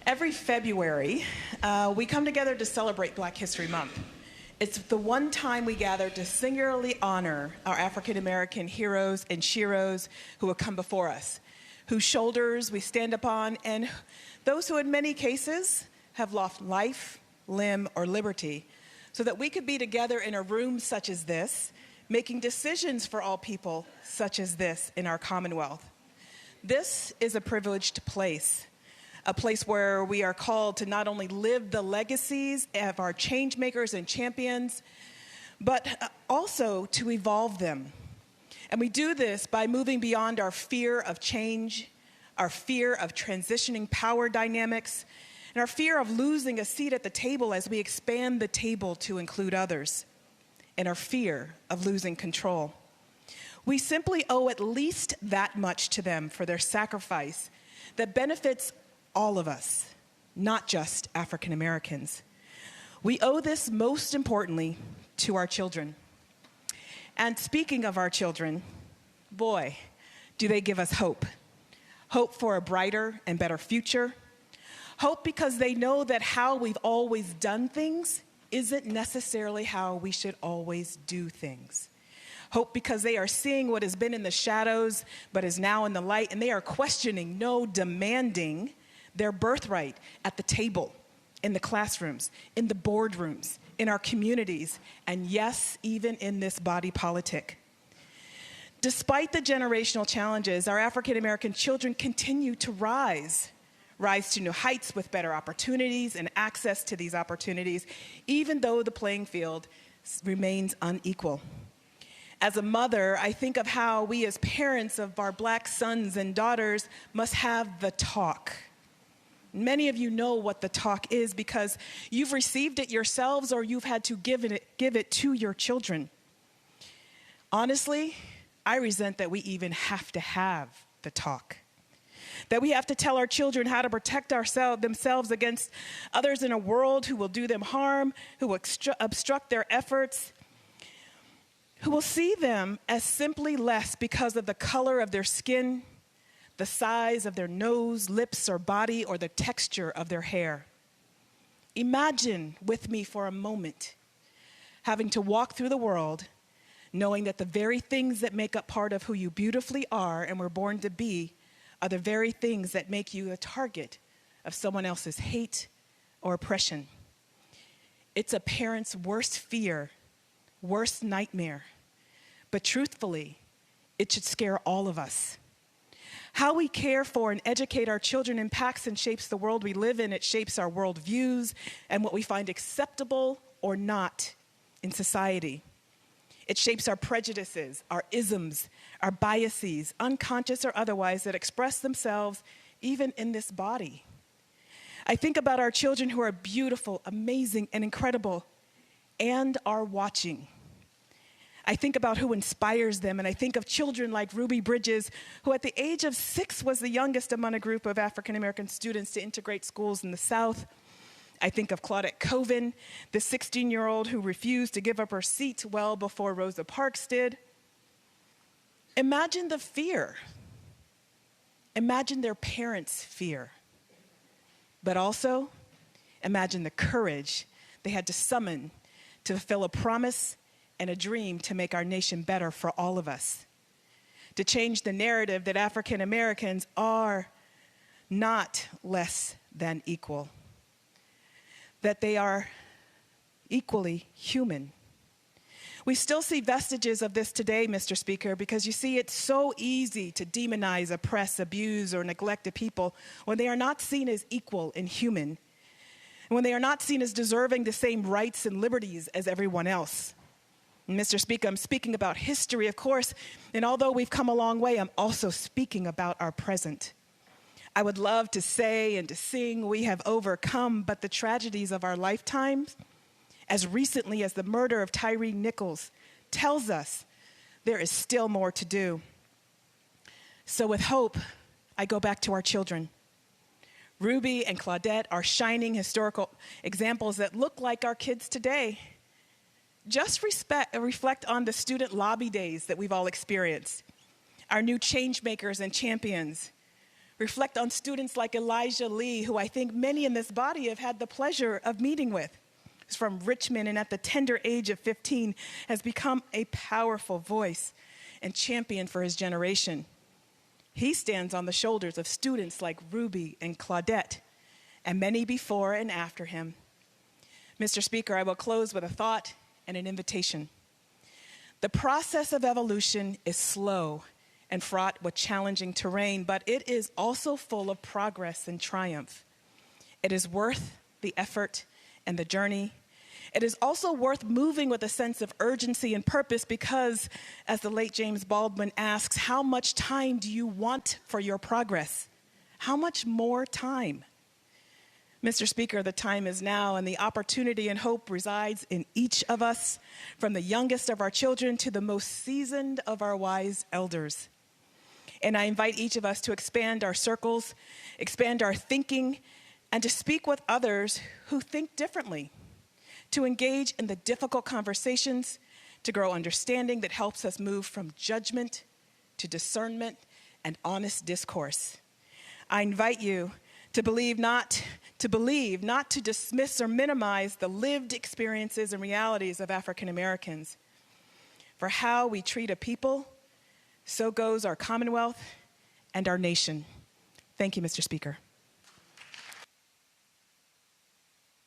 Every February, we come together to celebrate Black History Month. It's the one time we gather to singularly honor our African American heroes and sheroes who have come before us, whose shoulders we stand upon, and those who in many cases have lost life, limb, or liberty, so that we could be together in a room such as this, making decisions for all people such as this in our Commonwealth. This is a privileged place, a place where we are called to not only live the legacies of our change makers and champions, but also to evolve them. And we do this by moving beyond our fear of change, our fear of transitioning power dynamics, and our fear of losing a seat at the table as we expand the table to include others, and our fear of losing control. We simply owe at least that much to them for their sacrifice that benefits all of us, not just African Americans. We owe this most importantly to our children. And speaking of our children, boy, do they give us hope. Hope for a brighter and better future. Hope because they know that how we've always done things isn't necessarily how we should always do things. Hope because they are seeing what has been in the shadows but is now in the light, and they are questioning, no, demanding their birthright at the table, in the classrooms, in the boardrooms, in our communities, and yes, even in this body politic. Despite the generational challenges, our African American children continue to rise to new heights with better opportunities and access to these opportunities, even though the playing field remains unequal. As a mother, I think of how we as parents of our Black sons and daughters must have the talk. Many of you know what the talk is because you've received it yourselves or you've had to give it to your children. Honestly, I resent that we even have to have the talk. That we have to tell our children how to protect themselves against others in a world who will do them harm, who will obstruct their efforts, who will see them as simply less because of the color of their skin, the size of their nose, lips, or body, or the texture of their hair. Imagine with me for a moment having to walk through the world knowing that the very things that make up part of who you beautifully are and were born to be are the very things that make you a target of someone else's hate or oppression. It's a parent's worst fear, worst nightmare. But truthfully, it should scare all of us. How we care for and educate our children impacts and shapes the world we live in. It shapes our worldviews and what we find acceptable or not in society. It shapes our prejudices, our isms, our biases, unconscious or otherwise, that express themselves even in this body. I think about our children who are beautiful, amazing, and incredible, and are watching. I think about who inspires them, and I think of children like Ruby Bridges, who at the age of 6 was the youngest among a group of African American students to integrate schools in the South. I think of Claudette Coven, the 16-year-old who refused to give up her seat well before Rosa Parks did. Imagine the fear. Imagine their parents' fear. But also, imagine the courage they had to summon to fulfill a promise and a dream to make our nation better for all of us. To change the narrative that African Americans are not less than equal. That they are equally human. We still see vestiges of this today, Mr. Speaker, because you see, it's so easy to demonize, oppress, abuse, or neglect a people when they are not seen as equal and human, and when they are not seen as deserving the same rights and liberties as everyone else. And Mr. Speaker, I'm speaking about history, of course, and although we've come a long way, I'm also speaking about our present. I would love to say and to sing we have overcome, but the tragedies of our lifetimes, as recently as the murder of Tyree Nichols, tells us there is still more to do. So with hope, I go back to our children. Ruby and Claudette are shining historical examples that look like our kids today. Just reflect on the student lobby days that we've all experienced, our new change makers and champions, Reflect on students like Elijah Lee, who I think many in this body have had the pleasure of meeting with. He's from Richmond, and at the tender age of 15 has become a powerful voice and champion for his generation. He stands on the shoulders of students like Ruby and Claudette, and many before and after him. Mr. Speaker, I will close with a thought and an invitation. The process of evolution is slow and fraught with challenging terrain, but it is also full of progress and triumph. It is worth the effort and the journey. It is also worth moving with a sense of urgency and purpose because, as the late James Baldwin asks, how much time do you want for your progress? How much more time? Mr. Speaker, the time is now, and the opportunity and hope resides in each of us, from the youngest of our children to the most seasoned of our wise elders. And I invite each of us to expand our circles, expand our thinking, and to speak with others who think differently, to engage in the difficult conversations, to grow understanding that helps us move from judgment to discernment and honest discourse. I invite you to believe, not to dismiss or minimize the lived experiences and realities of African Americans. For how we treat a people, so goes our Commonwealth and our nation. Thank you, Mr. Speaker.